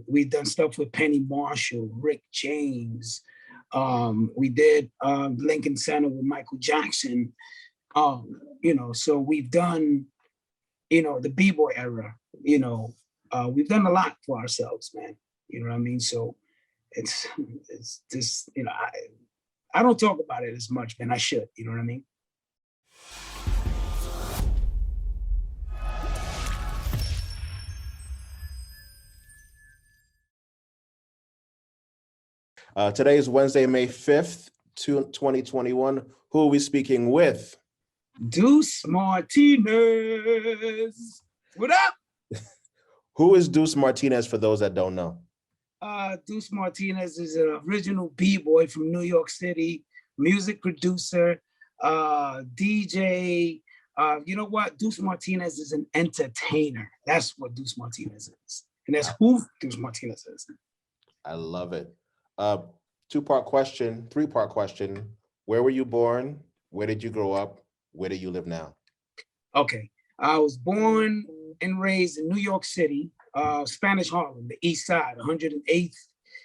We've done stuff with Penny Marshall, Rick James. We did Lincoln Center with Michael Jackson. So we've done, the B-boy era, we've done a lot for ourselves, man. You know what I mean? So it's just, I don't talk about it as much, man. I should, you know what I mean? Today is Wednesday, May 5th, 2021. Who are we speaking with? Duce Martinez. What up? Who is Duce Martinez for those that don't know? Duce Martinez is an original B-boy from New York City, music producer, DJ. You know what? Duce Martinez is an entertainer. That's what Duce Martinez is. And that's who Duce Martinez is. I love it. Three-part question. Where were you born? Where did you grow up? Where do you live now? Okay. I was born and raised in New York City, Spanish Harlem, the east side, 108th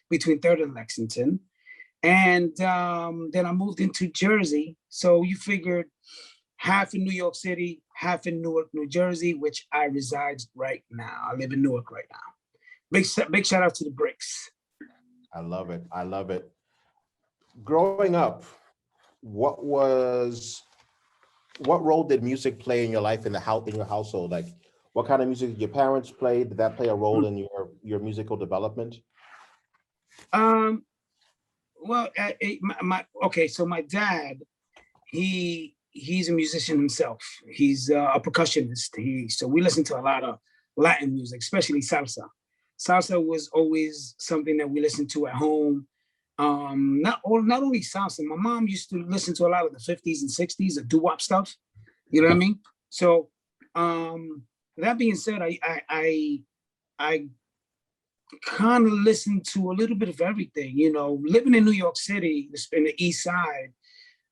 between 3rd and Lexington. And then I moved into Jersey. So you figured half in New York City, half in Newark, New Jersey, which I reside right now. I live in Newark right now. Big shout out to the Bricks. I love it. Growing up, what role did music play in your life, in your household? Like, what kind of music did your parents play? Did that play a role in your musical development? So my dad, he's a musician himself. He's a percussionist. So we listen to a lot of Latin music, especially salsa. Salsa was always something that we listened to at home. Not only salsa. My mom used to listen to a lot of the 50s and 60s, the doo-wop stuff. You know what I mean? So that being said, I kind of listened to a little bit of everything. Living in New York City, in the East Side,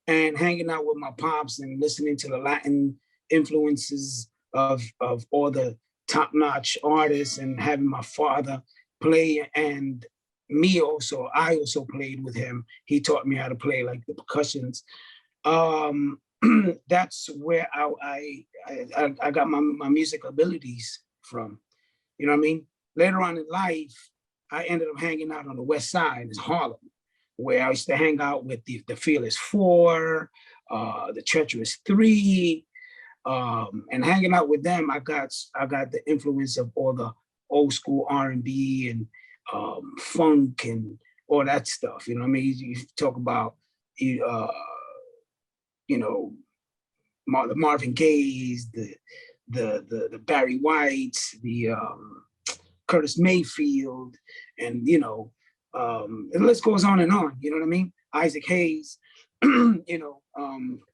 and hanging out with my pops and listening to the Latin influences of all the top-notch artists, and having my father play, and I also played with him. He taught me how to play like the percussions. That's where I got my music abilities from. You know what I mean? Later on in life, I ended up hanging out on the West Side in Harlem, where I used to hang out with the Fearless Four, the Treacherous Three, and hanging out with them, I got the influence of all the old school R&B and funk and all that stuff. You know what I mean? You talk about the Marvin Gaye's, the Barry Whites, the Curtis Mayfield, and the list goes on and on. You know what I mean? Isaac Hayes,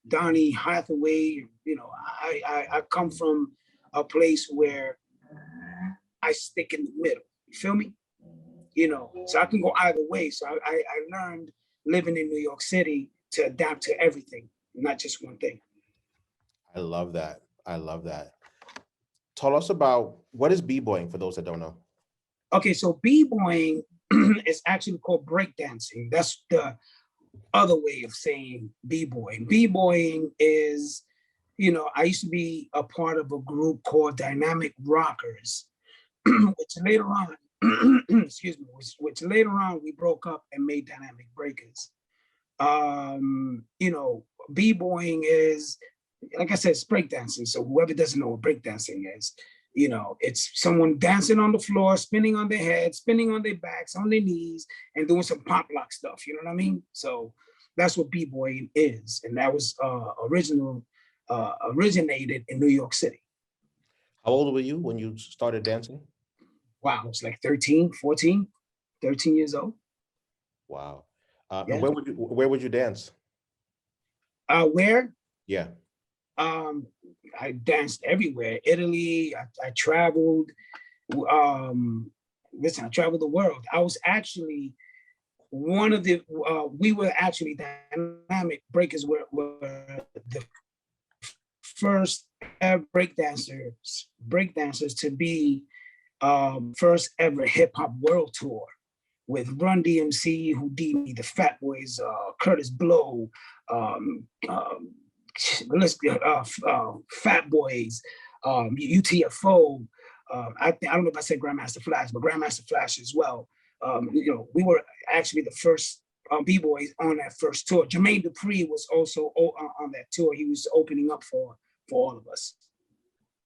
Donny Hathaway. I come from a place where I stick in the middle. You feel me? So I can go either way. So I learned living in New York City to adapt to everything, not just one thing. I love that. Tell us about, what is B-boying for those that don't know? Okay, so B-boying is actually called breakdancing. That's the other way of saying B-boying. B-boying is, I used to be a part of a group called Dynamic Rockers, which later on, which later on we broke up and made Dynamic Breakers. B-boying is, like I said, it's breakdancing. So whoever doesn't know what breakdancing is, it's someone dancing on the floor, spinning on their head, spinning on their backs, on their knees, and doing some pop lock stuff. You know what I mean? So that's what B-boying is. And that was originated in New York City. How old were you when you started dancing? Wow, I was like 13 years old. Wow. Yeah. And where would you dance? Where? Yeah. I danced everywhere. Italy, I traveled. I traveled the world. I was actually one of the, we were actually Dynamic Breakers were the first breakdancers to be first ever hip hop world tour with Run DMC, Houdini, the Fat Boys, Curtis Blow, Fat Boys, UTFO. I don't know if I said Grandmaster Flash, but Grandmaster Flash as well. We were actually the first B-boys on that first tour. Jermaine Dupri was also on that tour. He was opening up for all of us.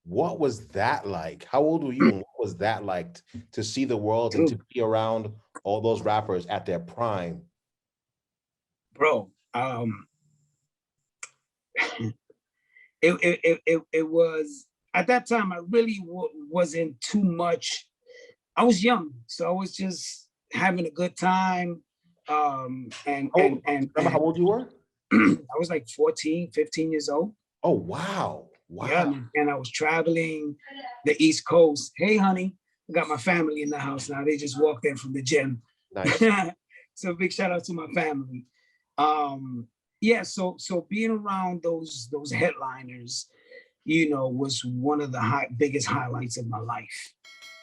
What was that like? How old were you? And what was that like to see the world and to be around all those rappers at their prime? Bro, it was, at that time, I really wasn't too much. I was young, so I was just having a good time. Remember how old you were? I was like 14, 15 years old. Oh, wow. Wow. Yeah, and I was traveling the East Coast. Hey, honey, I got my family in the house now. They just walked in from the gym. Nice. So big shout out to my family. Yeah, so being around those headliners, was one of the biggest highlights of my life.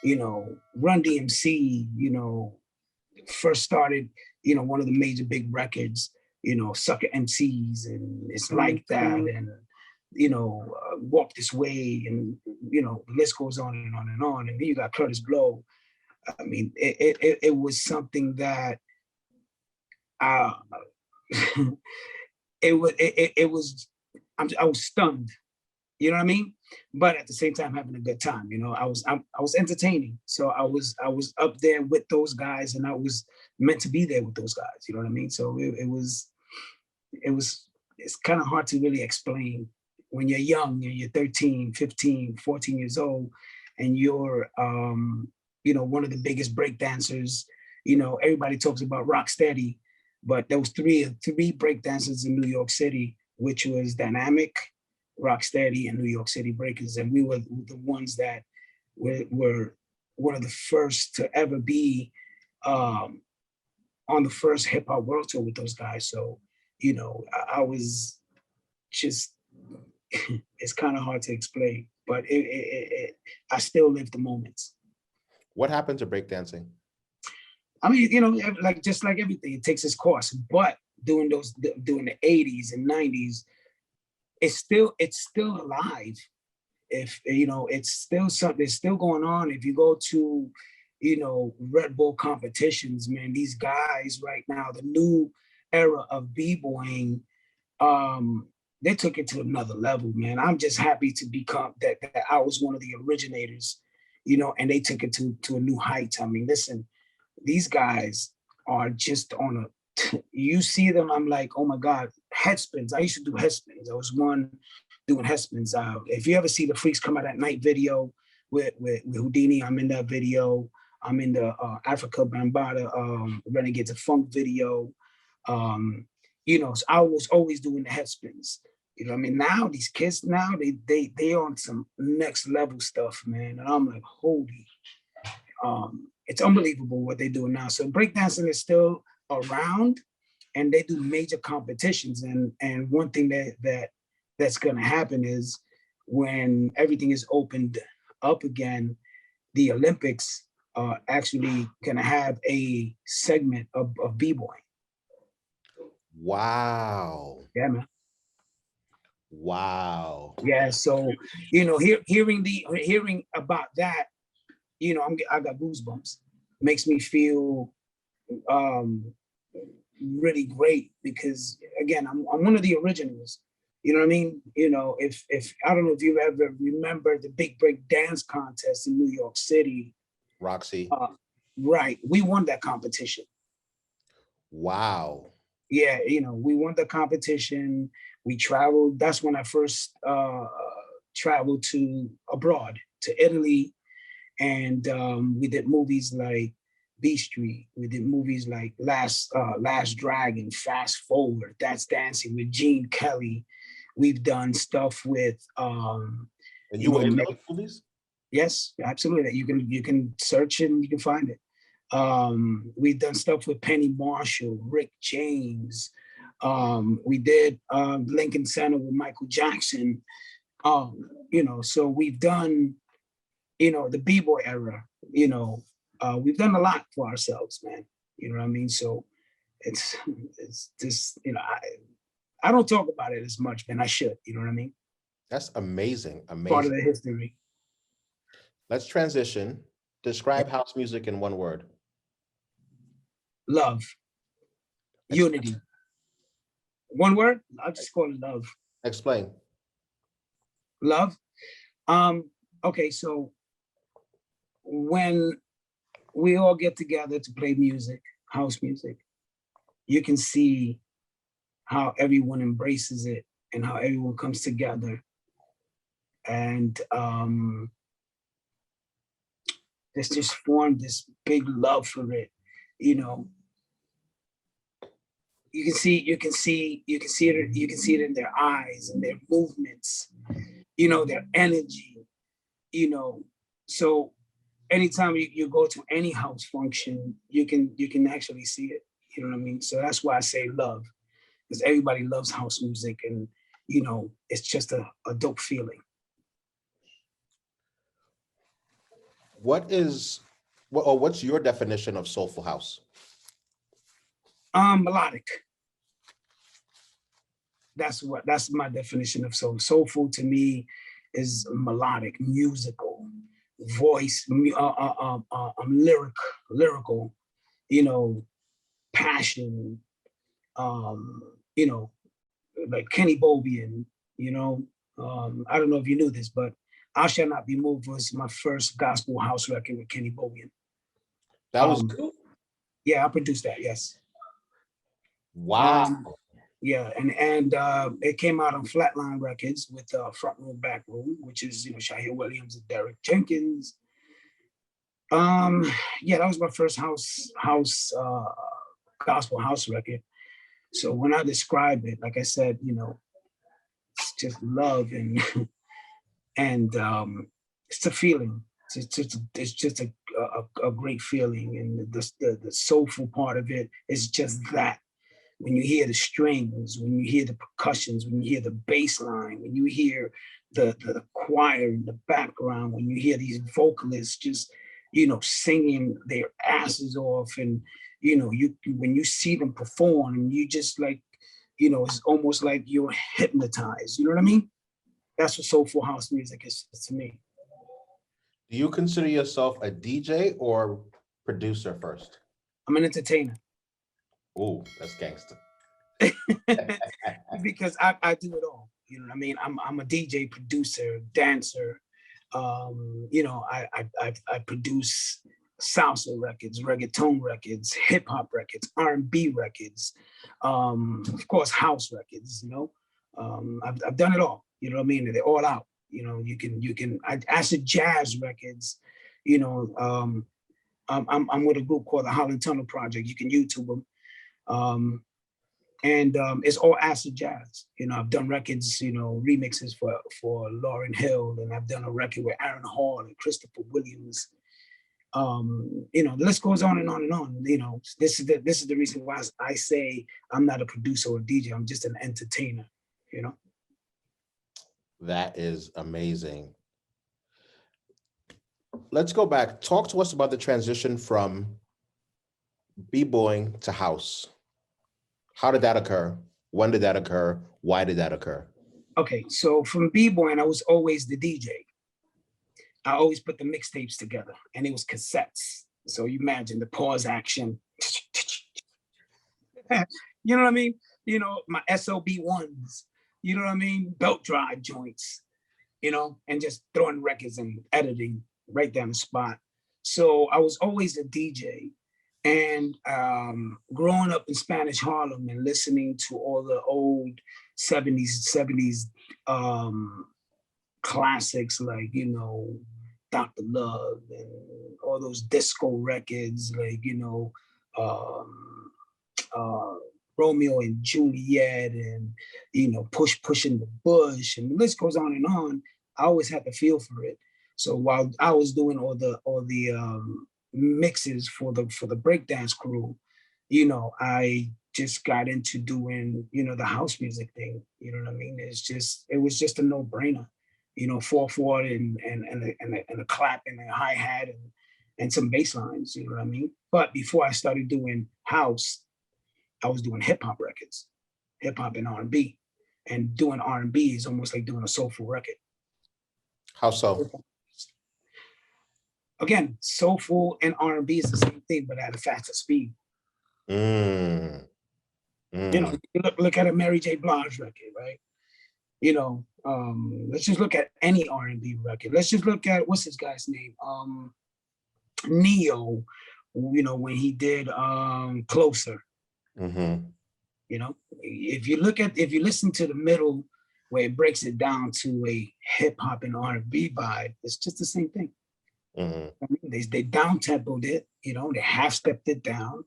Run DMC, first started, one of the major big records, Sucker MCs, and It's Like That, and Walk This Way, and the list goes on and on and on. And then you got Curtis Blow. I mean, it was something that I was stunned, you know what I mean? But at the same time, having a good time, I was entertaining. So I was up there with those guys, and I was meant to be there with those guys, you know what I mean? So it's kind of hard to really explain when you're young and you're 13, 15, 14 years old, and you're, one of the biggest break dancers. Everybody talks about Rocksteady, but there was three break dancers in New York City, which was Dynamic, Rocksteady, and New York City Breakers. And we were the ones that were one of the first to ever be on the first hip hop world tour with those guys. So, I was just, it's kind of hard to explain, but I still live the moments. What happened to breakdancing? I mean, just like everything, it takes its course. But during the 80s and 90s, it's still alive. If it's still something, it's still going on. If you go to, Red Bull competitions, man, these guys right now, the new era of Bboying, they took it to another level, man. I'm just happy to become that I was one of the originators, and they took it to a new height. I mean, listen, these guys are just on you see them, I'm like, oh my God, headspins. I used to do headspins. I was one doing headspins. If you ever see the Freaks Come Out at Night video with Houdini, I'm in that video. I'm in the Africa Bambaataa Renegades of Funk video. So I was always doing the headspins. I mean, now these kids now, they on some next level stuff, man. And I'm like, holy, it's unbelievable what they do now. So breakdancing is still around, and they do major competitions. And one thing that's gonna happen is when everything is opened up again, the Olympics are actually gonna have a segment of B-boying. Wow. Yeah, man. Wow. Yeah, so hearing about that, I got goosebumps. Makes me feel really great, because again, I'm one of the originals. You know what I mean? If I don't know if you ever remember the Big Break Dance Contest in New York City. Roxy. Right, we won that competition. Wow. Yeah, we won the competition. We traveled. That's when I first traveled to abroad, to Italy, and we did movies like B Street. We did movies like Last Dragon, Fast Forward, That's Dancing with Gene Kelly. We've done stuff with. And you were in those movies? Yes, absolutely. You can search it and you can find it. We've done stuff with Penny Marshall, Rick James. We did Lincoln Center with Michael Jackson. So we've done, the B-boy era, you know, we've done a lot for ourselves, man. You know what I mean? So it's just, you know, I don't talk about it as much, man. I should, you know what I mean? That's amazing, Part of amazing. the history. Let's transition. Describe house music in one word. Love. Unity. One word? I'll just call it love. Explain. Love. Okay, so when we all get together to play music, house music, you can see how everyone embraces it and how everyone comes together. And there's just formed this big love for it, you know. You can see it in their eyes and their movements, you know, their energy, you know. So anytime you go to any house function, you can actually see it, you know what I mean? So that's why I say love, because everybody loves house music, and you know, it's just a dope feeling. What's your definition of soulful house? Melodic. That's my definition of soul. Soulful to me is melodic, musical, voice, lyrical, you know, passion, you know, like Kenny Bobien, you know. I don't know if you knew this, but I Shall Not Be Moved was my first gospel house record with Kenny Bobien. That was cool. Yeah, I produced that, yes. Wow. Yeah, and it came out on Flatline Records with Front Room Back Room, which is, you know, Shahir Williams and Derek Jenkins. Yeah, that was my first gospel house record. So when I describe it, like I said, you know, it's just love and and it's a feeling. It's just a great feeling, and the soulful part of it is just that. When you hear the strings, when you hear the percussions, when you hear the bass line, when you hear the choir in the background, when you hear these vocalists just, you know, singing their asses off, and you know, when you see them perform, and you just like, you know, it's almost like you're hypnotized. You know what I mean? That's what soulful house music is to me. Do you consider yourself a DJ or producer first? I'm an entertainer. Oh, that's gangster. Because I do it all. You know what I mean? I'm a DJ, producer, dancer. You know, I produce salsa records, reggaeton records, hip hop records, R&B records, of course, house records. You know, I've done it all. You know what I mean? They're all out. You know, acid jazz records. You know, I'm with a group called the Holland Tunnel Project. You can YouTube them. And it's all acid jazz. You know, I've done records, you know, remixes for Lauryn Hill, and I've done a record with Aaron Hall and Christopher Williams. You know, the list goes on and on and on. You know, this is the reason why I say I'm not a producer or a DJ. I'm just an entertainer. You know. That is amazing. Let's go back. Talk to us about the transition from b-boying to house. How did that occur? When did that occur? Why did that occur? Okay, so from b-boying, I was always the DJ. I always put the mixtapes together, and it was cassettes. So you imagine the pause action. You know what I mean? You know, my SOB1s, you know what I mean? Belt drive joints, you know, and just throwing records and editing right down the spot. So I was always a DJ. And growing up in Spanish Harlem and listening to all the old 70s classics, like, you know, Dr. Love and all those disco records, like, you know, Romeo and Juliet, and, you know, Pushing the Bush, and the list goes on and on. I always had to feel for it. So while I was doing all the mixes for the breakdance crew, you know, I just got into doing, you know, the house music thing. You know what I mean? It was just a no-brainer. You know, 4/4 and a clap and a hi-hat, and and some bass lines, you know what I mean? But before I started doing house, I was doing hip hop records, hip hop and R&B. And doing R&B is almost like doing a soulful record. How so? Again, soulful and R&B is the same thing, but at a faster speed. You know, you look at a Mary J. Blige record, right? You know, let's just look at any R&B record. Let's just look at, what's this guy's name? Neo, you know, when he did Closer. You know, if you listen to the middle where it breaks it down to a hip hop and R&B vibe, it's just the same thing. I mean, they down tempoed it, you know, they half stepped it down,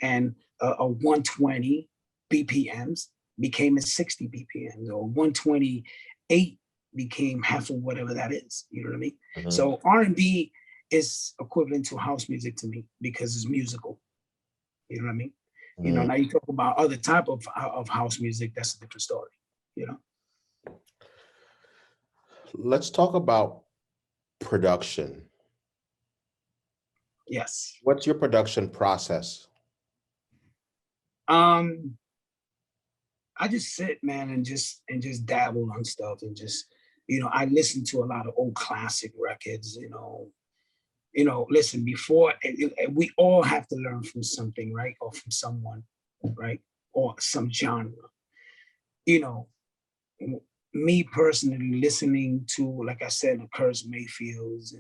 and a 120 BPMs became a 60 BPMs, or 128 became half of whatever that is. You know what I mean? So R&B is equivalent to house music to me because it's musical. You know what I mean? You know, now you talk about other type of house music, that's a different story, you know? Let's talk about production. Yes. What's your production process? I just sit, man, and just dabble on stuff, and just, you know, I listen to a lot of old classic records, you know, listen, before, we all have to learn from something, right? Or from someone, right? Or some genre. You know, me personally listening to, like I said, the Curtis Mayfields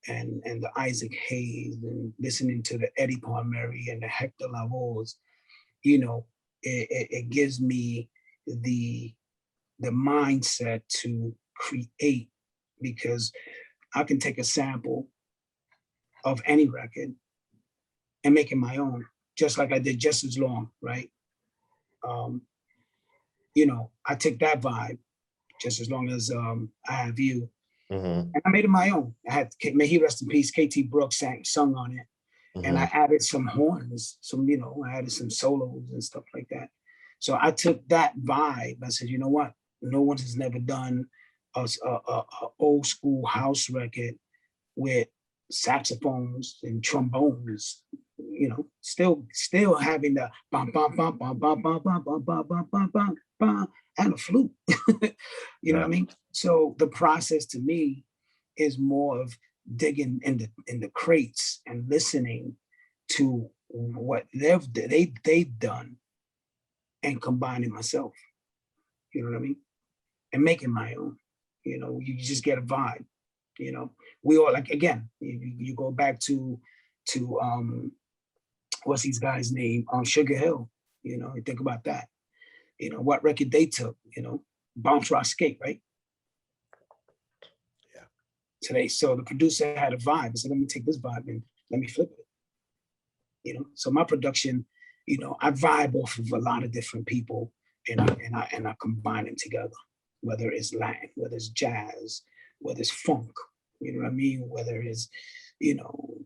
and the Isaac Hayes, and listening to the Eddie Palmieri and the Hector Lavoes, you know, it gives me the mindset to create, because I can take a sample of any record and make it my own, just like I did Just As Long, right? You know, I take that vibe, Just As Long As I Have You, and I made it my own. I had, may he rest in peace, KT Brooks sung on it, and I added some horns, I added some solos and stuff like that. So I took that vibe. I said, you know what? No one has never done a old school house record with saxophones and trombones, you know, still having the bum bum bum bum bum bum bum bum bum bum bum bum bum and a flute. You know what I mean? So the process to me is more of digging in the crates and listening to what they've done and combining myself. You know what I mean? And making my own. You know, you just get a vibe. You know, we all, like, again, you go back to what's these guys' name? Sugar Hill. You know, you think about that. You know, what record they took, you know, Bounce Rock Skate, right? Yeah. Today, so the producer had a vibe. I said, let me take this vibe and let me flip it. You know, so my production, you know, I vibe off of a lot of different people, and I combine them together, whether it's Latin, whether it's jazz, whether it's funk, you know what I mean? Whether it's, you know,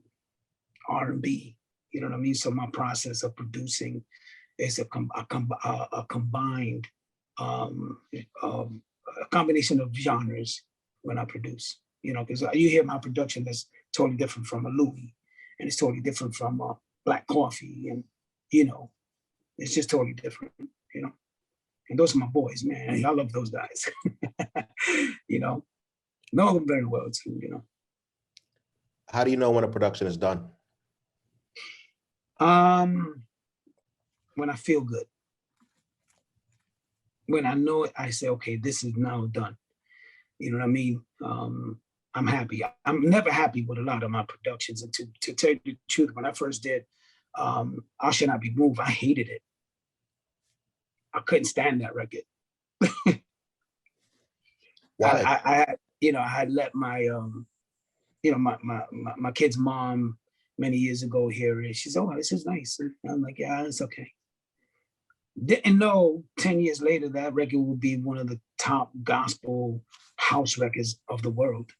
R&B, you know what I mean? So my process of producing is a combined, a combination of genres when I produce, you know, because you hear my production that's totally different from a Louis, and it's totally different from Black Coffee, and, you know, it's just totally different, you know. And those are my boys, man. I love those guys. You know them very well too, you know. How do you know when a production is done? When I feel good. When I know it, I say, okay, this is now done. You know what I mean? I'm happy. I'm never happy with a lot of my productions. And to tell you the truth, when I first did I Should Not Be Moved, I hated it. I couldn't stand that record. Why? I had let my my kid's mom many years ago hear it. She said, "Oh, this is nice." And I'm like, "Yeah, it's okay." Didn't know 10 years later that record would be one of the top gospel house records of the world.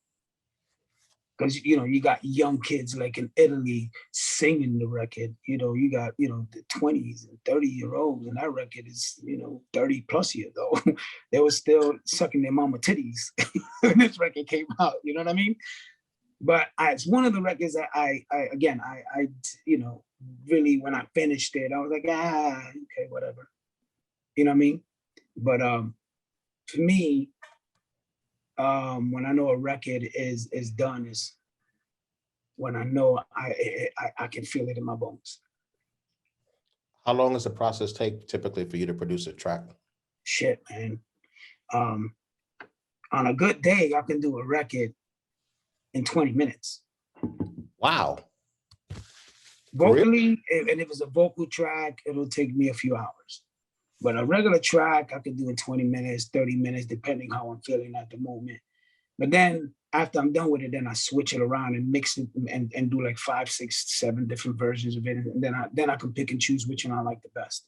Because, you know, you got young kids like in Italy singing the record. You know, you got, you know, the 20s and 30-year-olds, and that record is, you know, 30 plus years old. They were still sucking their mama titties when this record came out. You know what I mean? But it's one of the records that I you know, really, when I finished it, I was like, okay, whatever. You know what I mean? But for me, when I know a record is done, is when I know I can feel it in my bones. How long does the process take typically for you to produce a track? Shit, man. On a good day, I can do a record in 20 minutes. Wow. Vocally, and if it's a vocal track, it'll take me a few hours. But a regular track, I can do in 20 minutes, 30 minutes, depending how I'm feeling at the moment. But then after I'm done with it, then I switch it around and mix it and do like 5, 6, 7 different versions of it. And then I can pick and choose which one I like the best.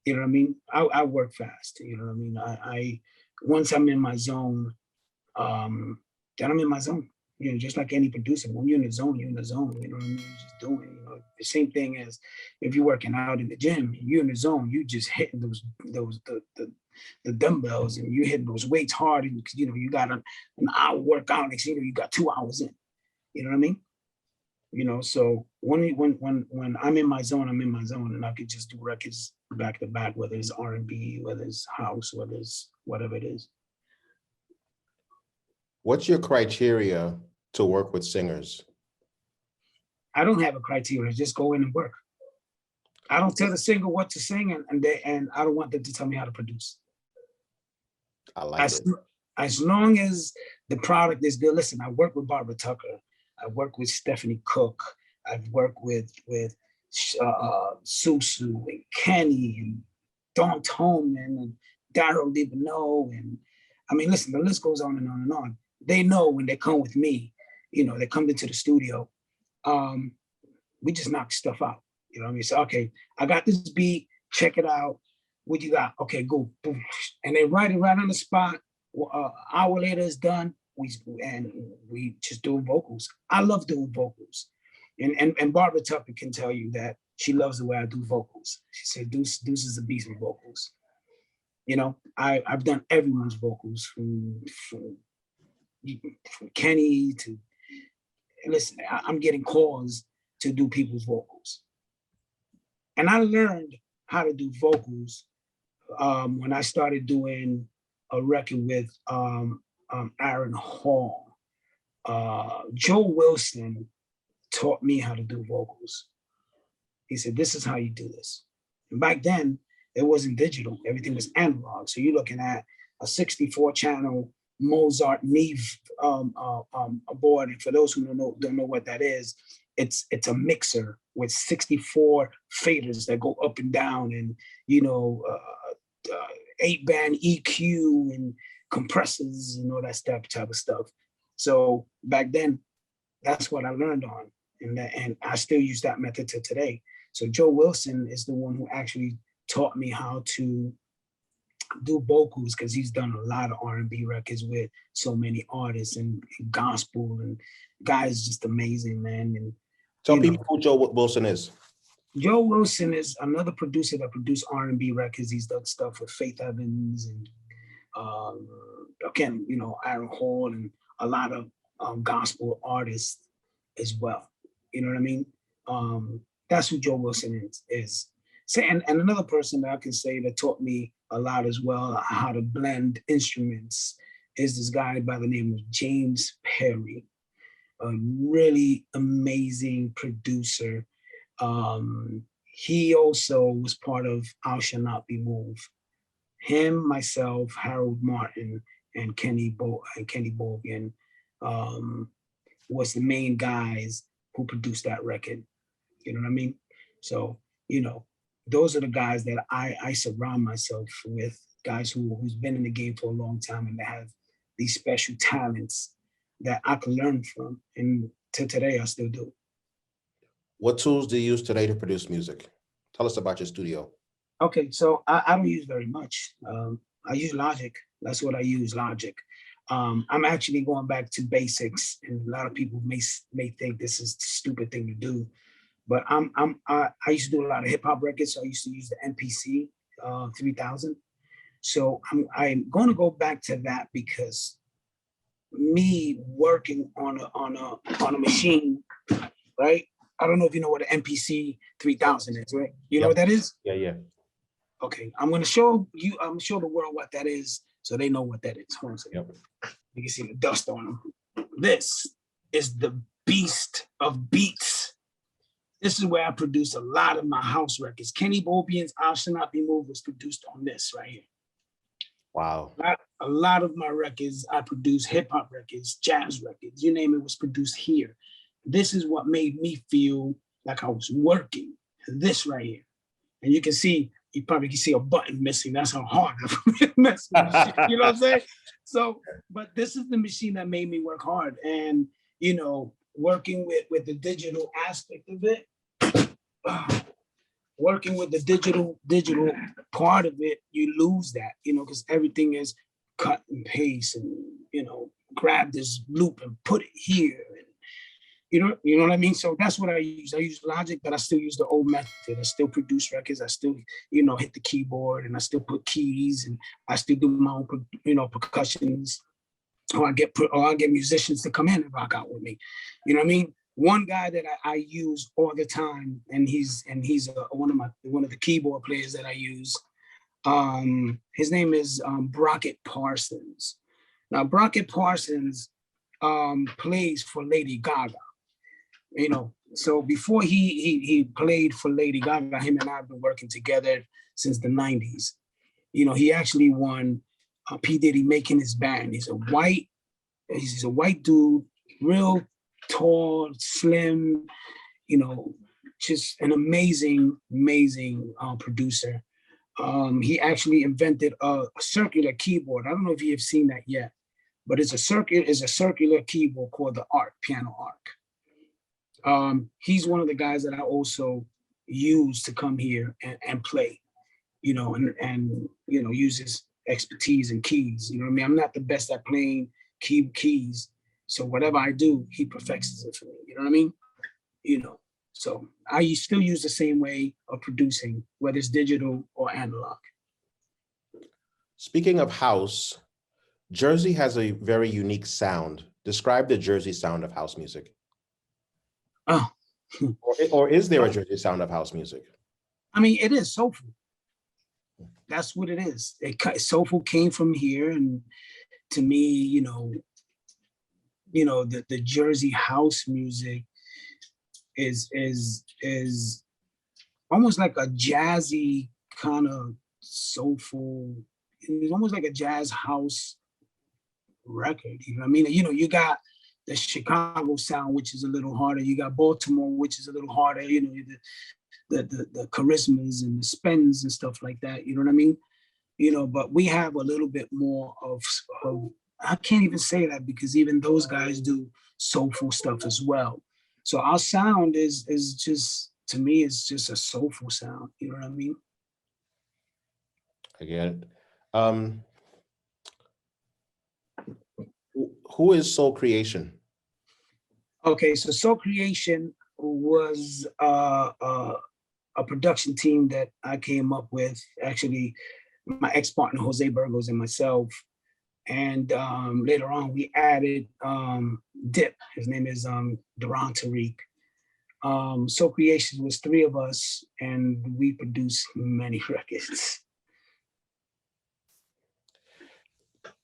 You know what I mean? I work fast. You know what I mean? I once I'm in my zone, then I'm in my zone. You know, just like any producer, when you're in the zone, you're in the zone. You know what I mean? You're just doing. You know, the same thing as if you're working out in the gym, you're in the zone. You just hitting the dumbbells and you hitting those weights hard, and you know you got an hour workout. Next thing you know, you got 2 hours in. You know what I mean? You know, so when I'm in my zone, I'm in my zone, and I could just do records back to back, whether it's R&B, whether it's house, whether it's whatever it is. What's your criteria to work with singers? I don't have a criteria. Just go in and work. I don't tell the singer what to sing, and I don't want them to tell me how to produce. I like it. As long as the product is good. Listen, I work with Barbara Tucker. I work with Stephanie Cook. I've worked with Susu and Kenny and Don Tolman and Daryl Libano. And I mean, listen, the list goes on and on and on. They know when they come with me, you know, they come into the studio, we just knock stuff out. You know what I mean? So, okay, I got this beat, check it out. What you got? Okay, go. Boom. And they write it right on the spot. Hour later, it's done. We just do vocals. I love doing vocals. And Barbara Tucker can tell you that she loves the way I do vocals. She said, Duce is a beast with vocals. You know, I've done everyone's vocals from Kenny to, listen, I'm getting calls to do people's vocals. And I learned how to do vocals when I started doing a record with Aaron Hall. Joe Wilson taught me how to do vocals. He said, this is how you do this. And back then, it wasn't digital. Everything was analog. So you're looking at a 64-channel Mozart Neve board. And for those who don't know what that is, it's a mixer with 64 faders that go up and down, and 8-band EQ and compressors and all that type of stuff. So back then, that's what I learned on, and I still use that method to today. So Joe Wilson is the one who actually taught me how to do vocals, because he's done a lot of R&B records with so many artists and gospel, and guy's just amazing, man. And tell people who Joe Wilson is. Joe Wilson is another producer that produced R&B records. He's done stuff with Faith Evans and again, Aaron Hall and a lot of gospel artists as well. You know what I mean? That's who Joe Wilson is. So, and another person that I can say that taught me a lot as well, how to blend instruments, is this guy by the name of James Perry, a really amazing producer. He also was part of I Shall Not Be Moved. Him, myself, Harold Martin, and Kenny Bobien was the main guys who produced that record. You know what I mean? So, those are the guys that I surround myself with, guys who's been in the game for a long time and that have these special talents that I can learn from. And to today, I still do. What tools do you use today to produce music? Tell us about your studio. Okay, so I don't use very much. I use Logic. That's what I use, Logic. I'm actually going back to basics, and a lot of people may think this is a stupid thing to do, but I used to do a lot of hip hop records, so I used to use the MPC 3000. So I'm going to go back to that, because me working on a machine, right? I don't know if you know what an MPC 3000 is, right? You know what that is? Yeah, yeah. Okay, I'm gonna show you. I'm gonna show the world what that is, so they know what that is. Hold on a second. Yep. You can see the dust on them. This is the beast of beats. This is where I produce a lot of my house records. Kenny Bobien's "I Shall Not Be Moved" was produced on this right here. Wow. A lot of my records, I produce hip hop records, jazz records, you name it, was produced here. This is what made me feel like I was working. This right here. And you can see, you probably can see a button missing. That's how hard I'm messing with shit. You know what I'm saying? So, but this is the machine that made me work hard. And, you know, working with the digital aspect of it, working with the digital part of it, you lose that, you know, because everything is cut and paste and, you know, grab this loop and put it here. And, you know what I mean? So that's what I use. I use Logic, but I still use the old method. I still produce records. I still, you know, hit the keyboard and I still put keys and I still do my own, you know, percussions. Or I get musicians to come in and rock out with me. You know what I mean? One guy that I use all the time, and he's one of the keyboard players that I use. His name is Brockett Parsons. Now Brockett Parsons plays for Lady Gaga. You know, so before he played for Lady Gaga, him and I have been working together since the 90s. You know, he actually won P. Diddy Making His Band. He's a white dude, real tall, slim, you know, just an amazing producer. He actually invented a circular keyboard. I don't know if you have seen that yet, but it's a circular keyboard called the Arc, Piano Arc. He's one of the guys that I also use to come here and play, you know, and you know, use his expertise in keys. You know what I mean? I'm not the best at playing keys. So whatever I do, he perfects it for me. You know what I mean? You know, so I still use the same way of producing, whether it's digital or analog. Speaking of house, Jersey has a very unique sound. Describe the Jersey sound of house music. Oh. Or is there a Jersey sound of house music? I mean, it is soulful. That's what it is. Soulful came from here, and to me, you know, the Jersey house music is almost like a jazzy kind of soulful. It's almost like a jazz house record. You know what I mean? You know, you got the Chicago sound, which is a little harder. You got Baltimore, which is a little harder. You know, the charismas and the spins and stuff like that. You know what I mean? You know, but we have a little bit more of I can't even say that because even those guys do soulful stuff as well. So our sound is just, to me, it's just a soulful sound. You know what I mean? I get it. Who is Soul Creation? Okay, so Soul Creation was a production team that I came up with. Actually, my ex-partner Jose Burgos and myself. And later on, we added Dip. His name is Duran Tariq. Soul Creation was 3 of us, and we produced many records.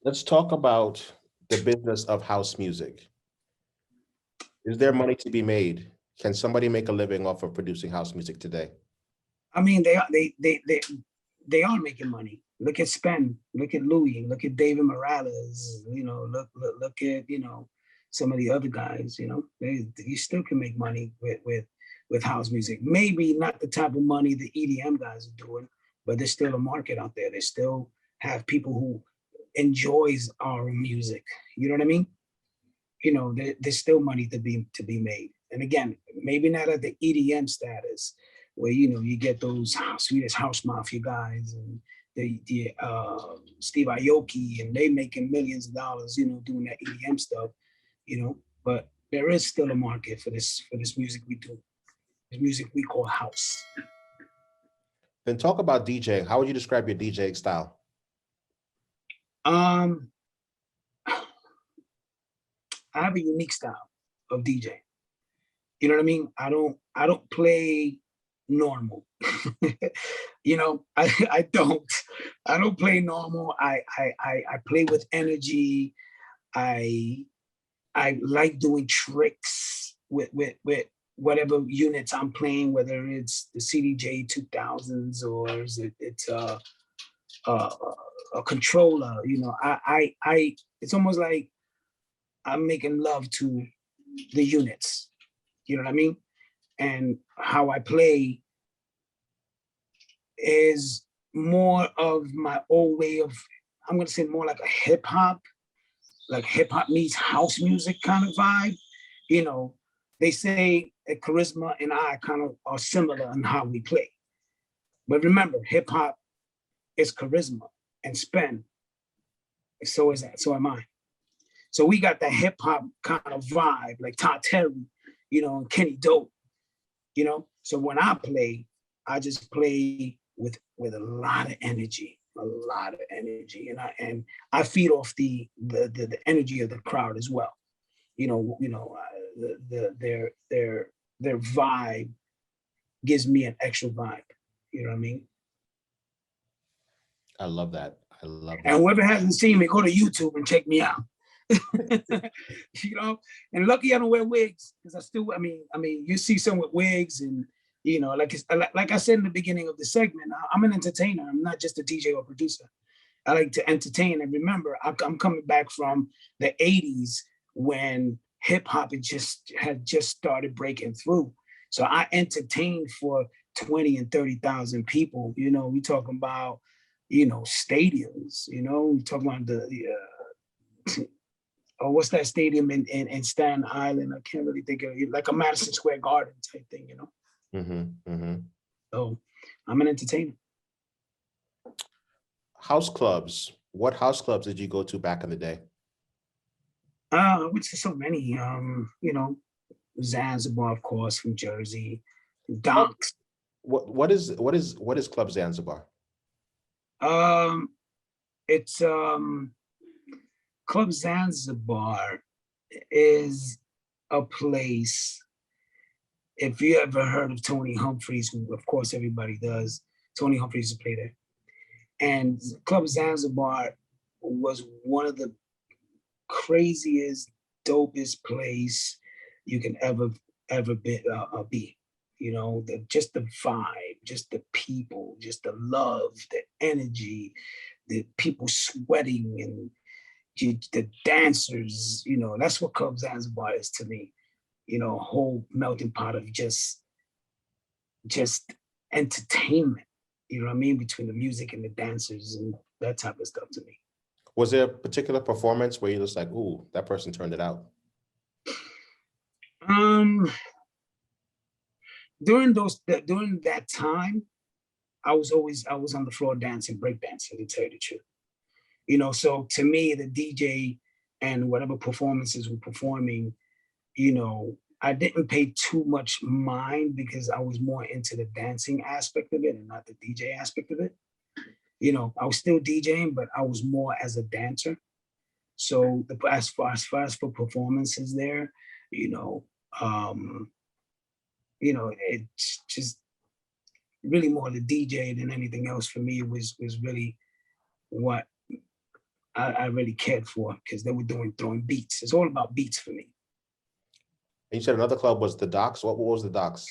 Let's talk about the business of house music. Is there money to be made? Can somebody make a living off of producing house music today? I mean, they are making money. Look at Spen, look at Louis, look at David Morales. You know, look at, you know, some of the other guys. You know, you still can make money with house music. Maybe not the type of money the EDM guys are doing, but there's still a market out there. They still have people who enjoys our music. You know what I mean? You know, there's still money to be made. And again, maybe not at the EDM status where, you know, you get those Swedish House Mafia guys and the Steve Aoki, and they making millions of dollars, you know, doing that EDM stuff, you know. But there is still a market for this music we do, this music we call house. Then talk about DJing. How would you describe your DJing style? I have a unique style of DJing. You know what I mean? I don't play normal. You know, I don't play normal. I play with energy. I like doing tricks with whatever units I'm playing, whether it's the CDJ 2000s or it's a controller. You know, I it's almost like I'm making love to the units. You know what I mean? And how I play is more of my old way of, I'm gonna say more like a hip hop meets house music kind of vibe. You know, they say that charisma and I kind of are similar in how we play. But remember, hip hop is charisma and spin. So is that, so am I. So we got the hip hop kind of vibe, like Todd Terry, you know, and Kenny Dope, you know. So when I play, I just play with a lot of energy, and I feed off the energy of the crowd as well. Their vibe gives me an extra vibe. You know what I mean? I love that. I love that. And whoever hasn't seen me, go to YouTube and check me out. You know, and lucky I don't wear wigs because I mean, you see some with wigs, and you know, like I said in the beginning of the segment, I'm an entertainer. I'm not just a DJ or producer. I like to entertain. And remember, I'm coming back from the 80s when hip hop had just started breaking through. So I entertained for 20 and 30,000 people. You know, we talking about, you know, stadiums. You know, we talking about what's that stadium in Staten Island? I can't really think of it. Like a Madison Square Garden type thing, you know? Mm-hmm, mm-hmm. So I'm an entertainer. House clubs. What house clubs did you go to back in the day? I went to so many, you know, Zanzibar, of course, from Jersey, Docks. What is Club Zanzibar? It's Club Zanzibar is a place. If you ever heard of Tony Humphries, who of course everybody does, Tony Humphries played there. And Club Zanzibar was one of the craziest, dopest place you can ever be. You know, just the vibe, just the people, just the love, the energy, the people sweating, and the dancers. You know, that's what Club Zanzibar is to me. You know, a whole melting pot of just entertainment. You know what I mean? Between the music and the dancers and that type of stuff to me. Was there a particular performance where you just like, ooh, that person turned it out? During that time, I was on the floor dancing, breakdancing, to tell you the truth. You know, so to me, the DJ and whatever performances were performing, you know, I didn't pay too much mind because I was more into the dancing aspect of it and not the DJ aspect of it. You know, I was still DJing, but I was more as a dancer. So as far as for performances there, you know, it's just really more the DJ than anything else for me. It was really what I really cared for, because they were throwing beats. It's all about beats for me. And you said another club was the Docks. What was the Docks?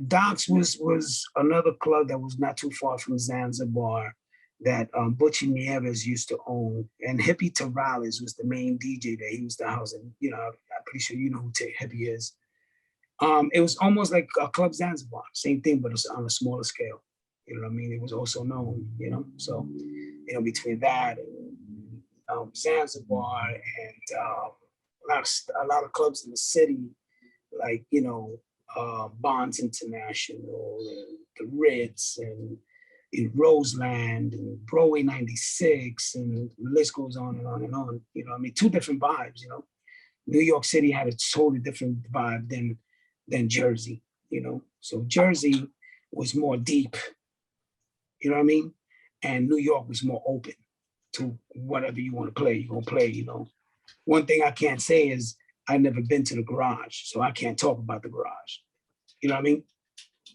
Docks was another club that was not too far from Zanzibar that Butchie Nieves used to own. And Hippie Terrales was the main DJ there. He was the house, and you know, I'm pretty sure you know who Hippie is. It was almost like a Club Zanzibar, same thing, but it was on a smaller scale. You know what I mean? It was also known, you know. So, you know, between that and Zanzibar and a lot of clubs in the city, like, you know, Bonds International, and the Ritz, and in Roseland, and Broadway 96, and the list goes on and on and on. You know, I mean, two different vibes. You know, New York City had a totally different vibe than Jersey. You know, so Jersey was more deep. You know what I mean? And New York was more open to whatever you want to play. You're gonna play. You know, one thing I can't say is I've never been to the garage, so I can't talk about the garage. You know what I mean?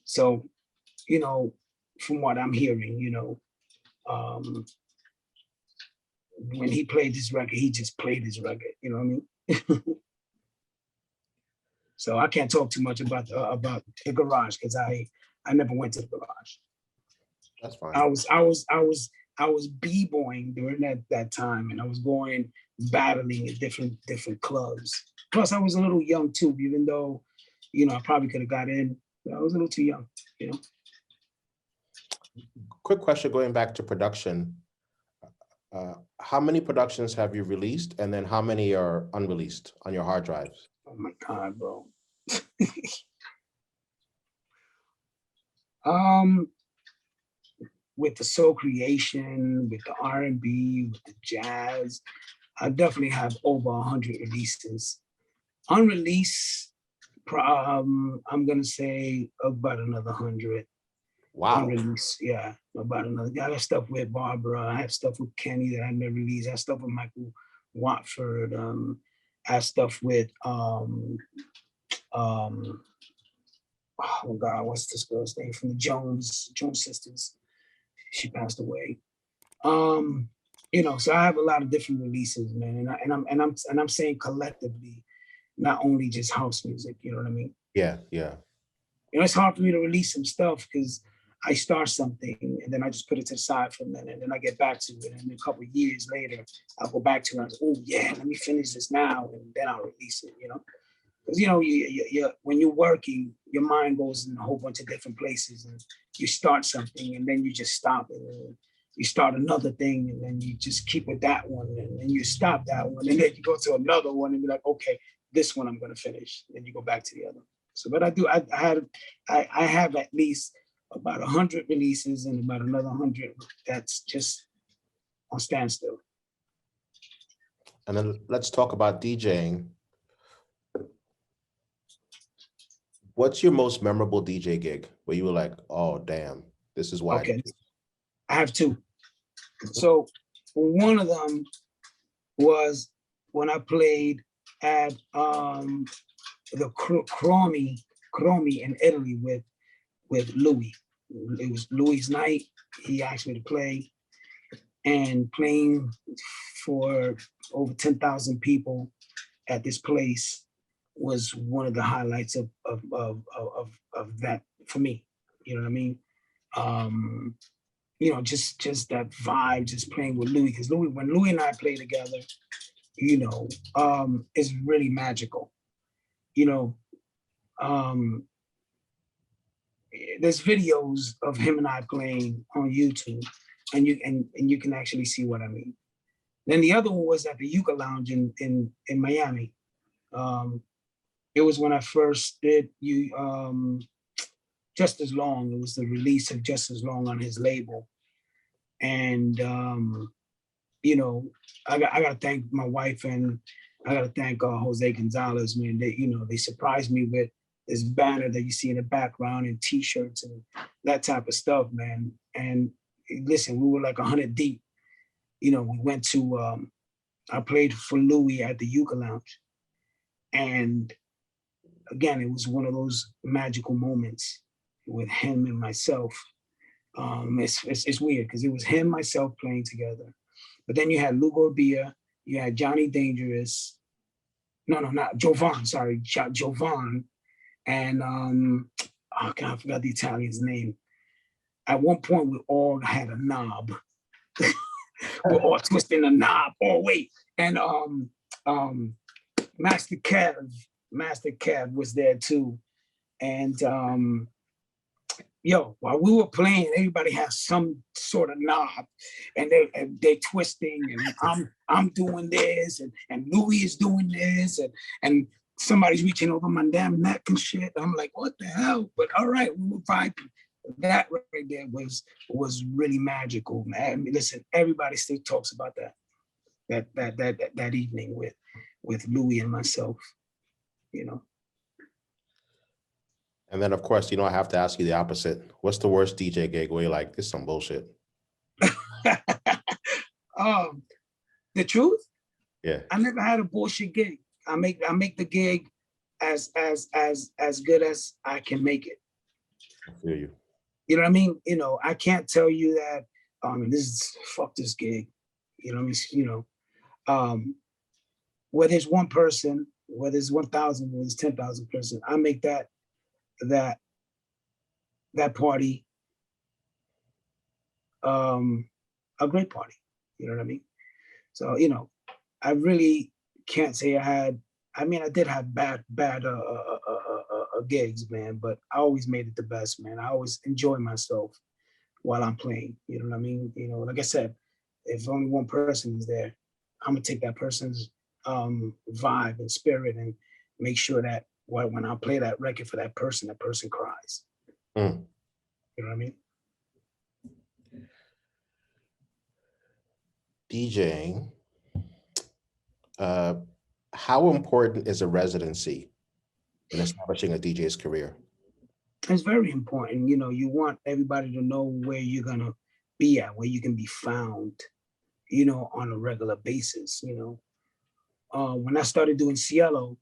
So, you know, from what I'm hearing, you know, when he played this record, he just played his record. You know what I mean? So I can't talk too much about the garage because I never went to the garage. That's fine. I was b-boying during that time, and I was going battling at different clubs. Plus, I was a little young too, even though, you know, I probably could have got in. But I was a little too young, you know. Quick question going back to production. How many productions have you released, and then how many are unreleased on your hard drives? Oh my God, bro. With the soul creation, with the R&B, with the jazz, I definitely have over 100 releases. Unreleased, I'm gonna say about another 100. Wow. Unreleased, yeah, about another. I have stuff with Barbara. I have stuff with Kenny that I never released. I have stuff with Michael Watford. I have stuff with oh God, what's this girl's name from the Jones sisters? She passed away. You know, so I have a lot of different releases, man, and I'm saying collectively, not only just house music. You know what I mean? Yeah, yeah. You know, it's hard for me to release some stuff because I start something and then I just put it to the side for a minute, and then I get back to it, and a couple of years later, I'll go back to it and say, oh yeah, let me finish this now, and then I'll release it. You know. Because, you know, you when you're working, your mind goes in a whole bunch of different places, and you start something and then you just stop it. And you start another thing and then you just keep with that one, and then you stop that one, and then you go to another one and be like, okay, this one I'm going to finish. Then you go back to the other. So, but I have at least about 100 releases and about another 100 that's just on standstill. And then let's talk about DJing. What's your most memorable DJ gig where you were like, oh, damn, this is why? Okay, I have two. So one of them was when I played at the Cromi in Italy with Louis. It was Louis' night. He asked me to play, and playing for over 10,000 people at this place was one of the highlights of that for me. You know what I mean? You know, just that vibe, just playing with Louis, because when Louis and I play together, you know, it's really magical. You know, there's videos of him and I playing on YouTube, and you can actually see what I mean. Then the other one was at the Yucca Lounge in Miami. It was when I first did Just As Long. It was the release of Just As Long on his label. And, you know, I got to thank my wife, and I got to thank Jose Gonzalez, man. They surprised me with this banner that you see in the background and T-shirts and that type of stuff, man. And listen, we were like 100 deep. You know, we went to, I played for Louis at the Yucca Lounge. And again, it was one of those magical moments with him and myself. It's weird because it was him, myself playing together. But then you had Lou Gorbea, you had Johnny Dangerous. No, not Jovan, sorry, Jovan. And oh God, I forgot the Italian's name. At one point, we all had a knob. We're all twisting a knob. Oh, wait. And Master Kev was there too. And while we were playing, everybody has some sort of knob, and they twisting, and I'm doing this, and Louis is doing this, and somebody's reaching over my damn neck and shit. I'm like, what the hell? But all right, we were vibing. That right there was really magical, man. I mean, listen, everybody still talks about that evening with Louis and myself, you know. And then, of course, you know, I have to ask you the opposite. What's the worst DJ gig where you're like, this is some bullshit? The truth? Yeah. I never had a bullshit gig. I make the gig as good as I can make it. I feel you. You know what I mean? You know, I can't tell you that this is fuck this gig. You know what I mean? You know, whether it's one person, whether it's 1,000, whether it's 10,000 person, I make that party a great party. You know what I mean? So, you know, I really can't say I did have bad gigs, man, but I always made it the best, man. I always enjoy myself while I'm playing. You know what I mean? You know, like I said, if only one person is there, I'm gonna take that person's vibe and spirit and make sure that when I play that record for that person cries. Mm. You know what I mean? DJing, how important is a residency in establishing a DJ's career? It's very important. You know, you want everybody to know where you're gonna be at, where you can be found, you know, on a regular basis. You know, when I started doing Cielo,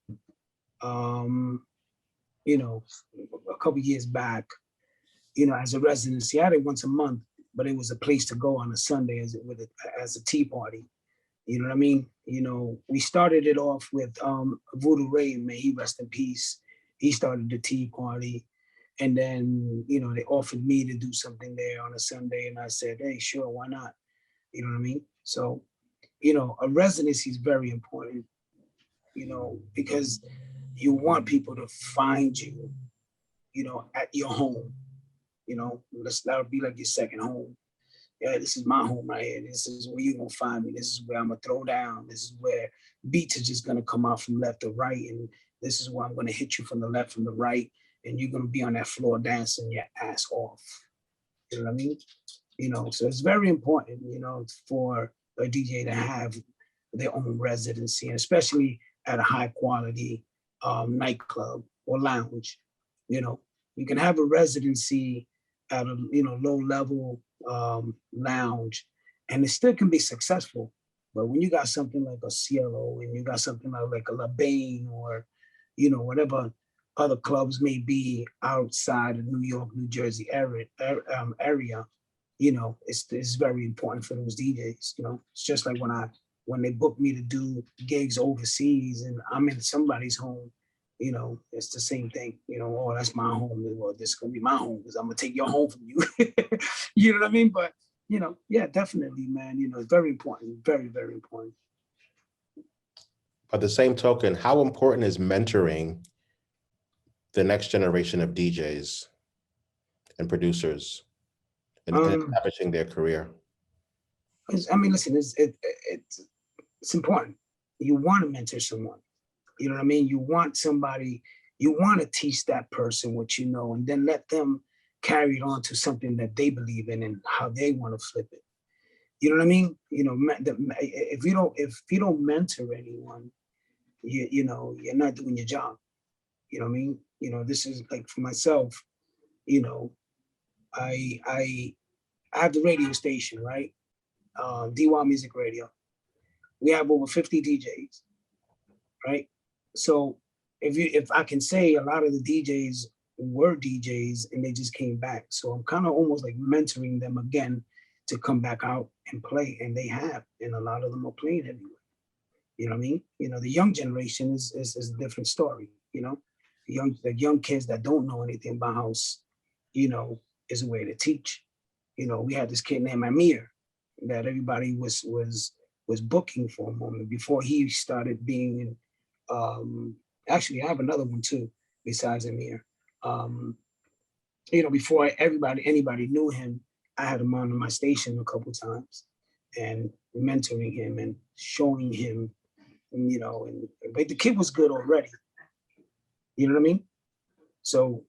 you know, a couple years back, you know, as a residency, I had it once a month, but it was a place to go on a Sunday as a tea party. You know what I mean? You know, we started it off with Voodoo Ray, may he rest in peace. He started the tea party. And then, you know, they offered me to do something there on a Sunday. And I said, hey, sure, why not? You know what I mean? So, you know, a residency is very important, you know, because you want people to find you, you know, at your home. You know, that'll be like your second home. Yeah, this is my home right here. This is where you're gonna find me. This is where I'm gonna throw down. This is where beats are just gonna come out from left to right. And this is where I'm gonna hit you from the left, from the right. And you're gonna be on that floor dancing your ass off. You know what I mean? You know, so it's very important, you know, for a DJ to have their own residency, and especially at a high quality nightclub or lounge. You know, you can have a residency at a, you know, low level lounge, and it still can be successful. But when you got something like a Cielo and you got something like a Bboying, or, you know, whatever other clubs may be outside of New York, New Jersey area, you know, it's very important for those DJs. You know, it's just like when they book me to do gigs overseas and I'm in somebody's home, you know, it's the same thing. You know, oh, that's my home. Well, this is gonna be my home because I'm gonna take your home from you. You know what I mean? But, you know, yeah, definitely, man. You know, it's very important, very, very important. By the same token, how important is mentoring the next generation of DJs and producers in establishing their career? I mean, listen, it's important. You want to mentor someone. You know what I mean? You want somebody, you want to teach that person what you know, and then let them carry it on to something that they believe in and how they want to flip it. You know what I mean? You know, if you don't mentor anyone, you know, you're not doing your job. You know what I mean? You know, this is like for myself. You know, I have the radio station, right? DY Music Radio. We have over 50 DJs, right? So if I can say, a lot of the DJs were DJs and they just came back. So I'm kind of almost like mentoring them again to come back out and play, and they have, and a lot of them are playing everywhere. You know what I mean? You know, the young generation is a different story. You know, the young kids that don't know anything about house, you know, is a way to teach. You know, we had this kid named Amir that everybody was booking for a moment before he started being in. Actually, I have another one too besides Amir. You know, before anybody knew him, I had him on my station a couple times and mentoring him and showing him, you know, but the kid was good already. You know what I mean? So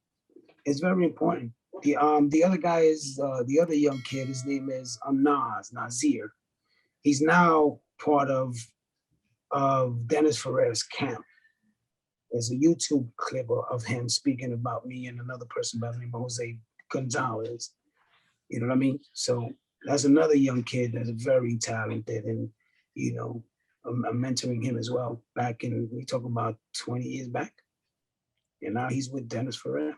it's very important. The other guy is the other young kid. His name is Nazir. He's now part of Dennis Ferrer's camp. There's a YouTube clip of him speaking about me and another person by the name of Jose Gonzalez. You know what I mean? So that's another young kid that's very talented, and, you know, I'm mentoring him as well. Back in, we talk about 20 years back. And now he's with Dennis Ferrer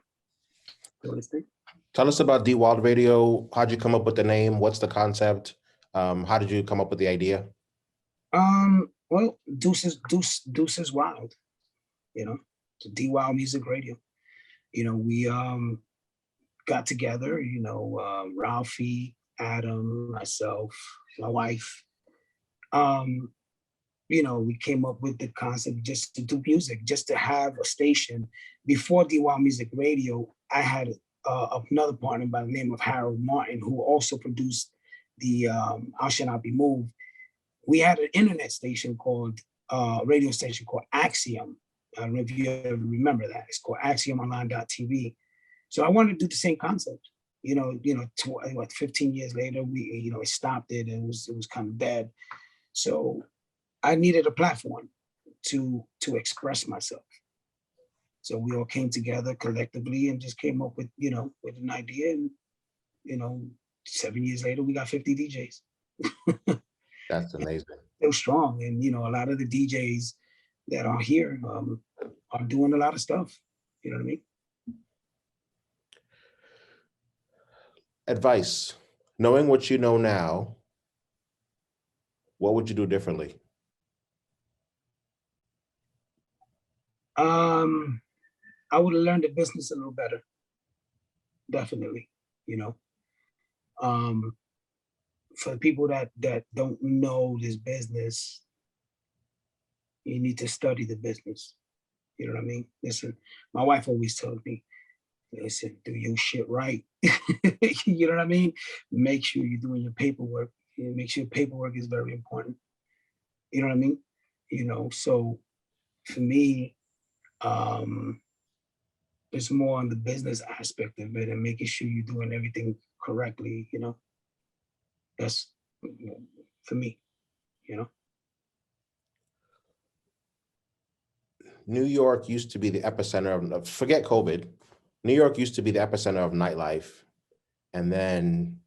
doing his thing. Tell us about D Wild Radio. How'd you come up with the name? What's the concept? How did you come up with the idea? Well, Duce is Wild, you know, the D Wild Music Radio. You know, we got together, you know, Ralphie, Adam, myself, my wife. You know, we came up with the concept just to do music, just to have a station. Before D Wild Music Radio, I had another partner by the name of Harold Martin, who also produced the I Shall Not Be Moved. We had an internet station called, radio station called Axiom. I don't know if you ever remember that. It's called AxiomOnline.tv. So I wanted to do the same concept. You know, 15 years later, we, it stopped it. It was kind of dead. So I needed a platform to express myself. So we all came together collectively and just came up with, with an idea. And, 7 years later, we got 50 DJs. That's amazing. They're strong. And, a lot of the DJs that are here are doing a lot of stuff. You know what I mean? Advice. Knowing what you know now, what would you do differently? I would have learned the business a little better. Definitely, for the people that don't know this business, you need to study the business. You know what I mean? Listen, my wife always tells me, listen, do your shit right. You know what I mean? Make sure you're doing your paperwork. Make sure your paperwork is very important. You know what I mean? So for me, it's more on the business aspect of it and making sure you're doing everything correctly, That's for me, New York used to be the epicenter of, forget COVID, New York used to be the epicenter of nightlife. And then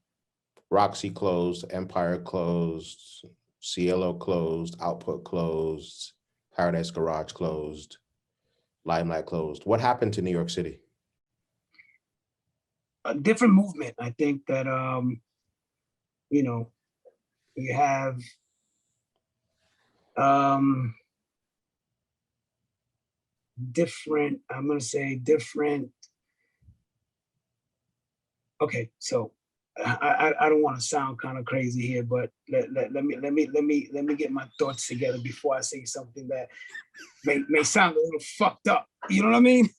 Roxy closed, Empire closed, Cielo closed, Output closed, Paradise Garage closed, Limelight closed. What happened to New York City? A different movement. I think that, you have different, I'm going to say different. Okay, so I don't want to sound kind of crazy here, but let me get my thoughts together before I say something that may sound a little fucked up. You know what I mean?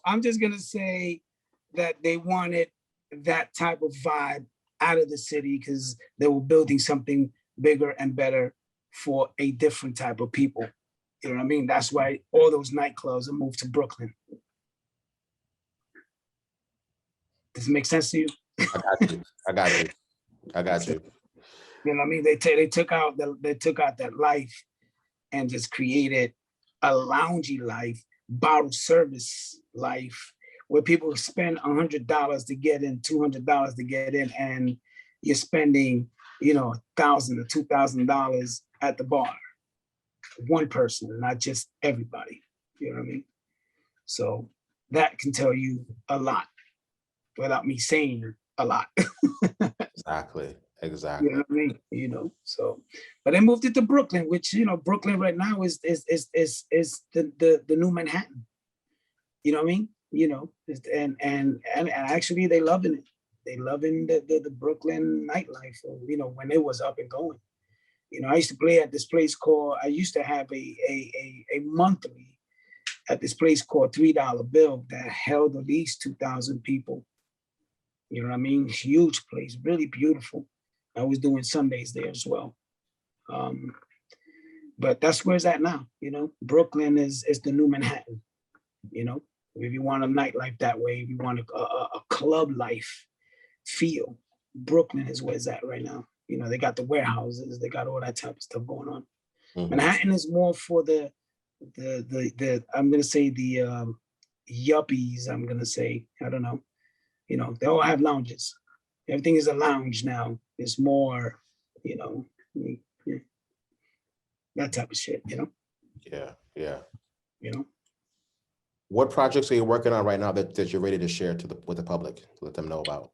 I'm just gonna say that they wanted that type of vibe out of the city because they were building something bigger and better for a different type of people. You know what I mean? That's why all those nightclubs have moved to Brooklyn. Does it make sense to you? I got you. You know what I mean? They took out that life and just created a loungy life, bottle service life, where people spend $100 to get in, $200 to get in, and you're spending, $1,000 or $2,000 at the bar. One person, not just everybody. You know what I mean? So that can tell you a lot without me saying a lot. Exactly. You know what I mean? So, but they moved it to Brooklyn, which, Brooklyn right now is the new Manhattan. You know what I mean? And actually they loving it. They loving the Brooklyn nightlife, when it was up and going. I used to play at this place called, I used to have a monthly at this place called $3 Bill that held at least 2,000 people. You know what I mean? Huge place, really beautiful. I was doing Sundays there as well. But that's where it's at now, Brooklyn is the new Manhattan, if you want a nightlife that way, if you want a club life feel, Brooklyn is where it's at right now. They got the warehouses, they got all that type of stuff going on. Mm-hmm. Manhattan is more for the I'm gonna say the yuppies, I'm gonna say, I don't know. They all have lounges. Everything is a lounge now. It's more, yeah. that type of shit, you know? Yeah. You know? What projects are you working on right now that you're ready to share with the public, to let them know about?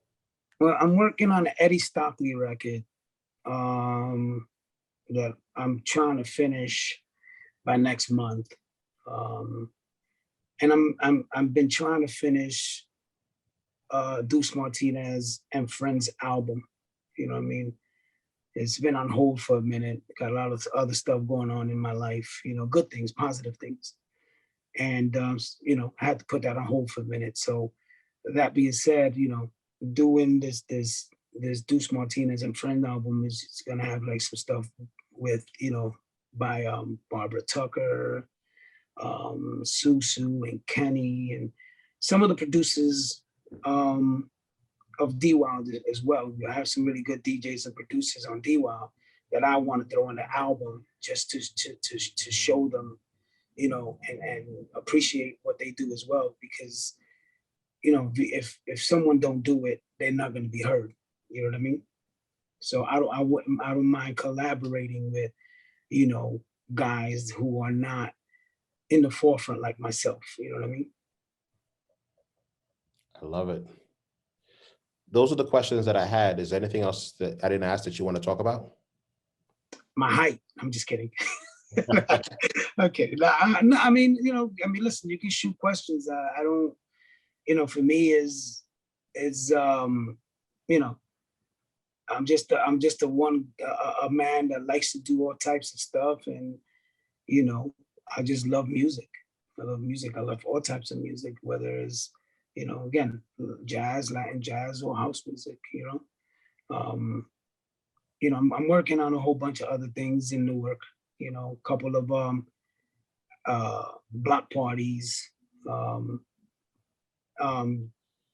Well, I'm working on an Eddie Stockley record that I'm trying to finish by next month. And I've been trying to finish Duce Martinez and Friends album. You know what I mean? It's been on hold for a minute. Got a lot of other stuff going on in my life, you know, good things, positive things. And, you know, I had to put that on hold for a minute. So that being said, you know, doing this Duce Martinez and Friend album is going to have like some stuff with, you know, by Barbara Tucker, Susu and Kenny and some of the producers of D-Wild as well. I have some really good DJs and producers on D-Wild that I want to throw on the album just to show them, you know, and appreciate what they do as well. Because, you know, if someone don't do it, they're not going to be heard. You know what I mean? So I don't mind collaborating with, you know, guys who are not in the forefront like myself. You know what I mean? I love it. Those are the questions that I had. Is there anything else that I didn't ask that you want to talk about? My height. I'm just kidding. Okay. I mean, you know, listen, you can shoot questions. I don't, you know, for me is you know, I'm just a man that likes to do all types of stuff. And, you know, I just love music. I love music. I love all types of music, whether it's, you know, again, jazz, Latin jazz, or house music, you know. You know, I'm working on a whole bunch of other things in Newark, you know, a couple of block parties,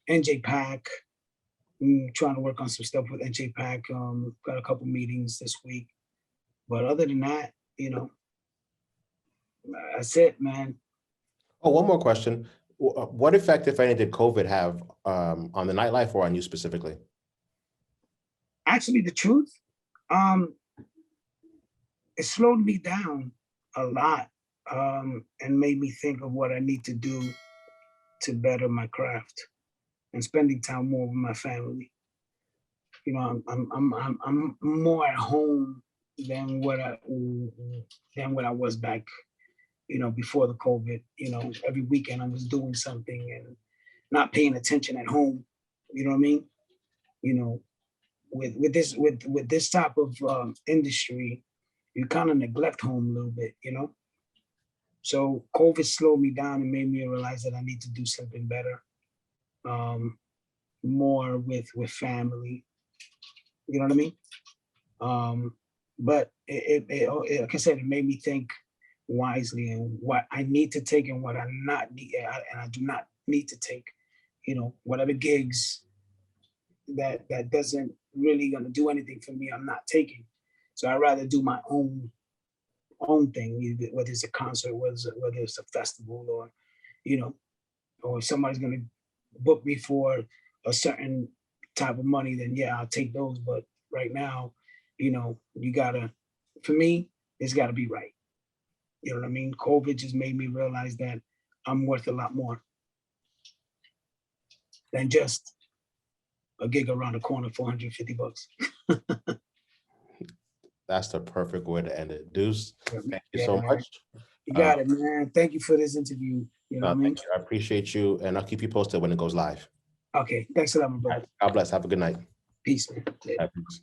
NJ Pack. I'm trying to work on some stuff with NJ Pack. Got a couple meetings this week. But other than that, you know, that's it, man. Oh, one more question. What effect, if any, did COVID have on the nightlife or on you specifically? Actually, the truth, it slowed me down a lot, and made me think of what I need to do to better my craft and spending time more with my family. You know, I'm more at home than what I was back, you know, before the COVID. You know, every weekend I was doing something and not paying attention at home. You know what I mean? You know, with this type of industry, you kind of neglect home a little bit, you know? So COVID slowed me down and made me realize that I need to do something better, more with family, you know what I mean? But it, like I said, it made me think wisely and what I need to take and what I not need, and I do not need to take, you know, whatever gigs that doesn't really gonna do anything for me, I'm not taking. So I'd rather do my own thing, whether it's a concert, whether it's a festival, or, you know, or if somebody's gonna book me for a certain type of money, then yeah, I'll take those. But right now, you know, for me, it's gotta be right. You know what I mean? COVID just made me realize that I'm worth a lot more than just a gig around the corner for $150. That's the perfect way to end it. Duce, thank you so man. much. You got it, man. Thank you for this interview. You know what I mean? Thank you. I appreciate you, and I'll keep you posted when it goes live. Okay, thanks a lot, my brother. God bless. Have a good night. Peace, man. Peace.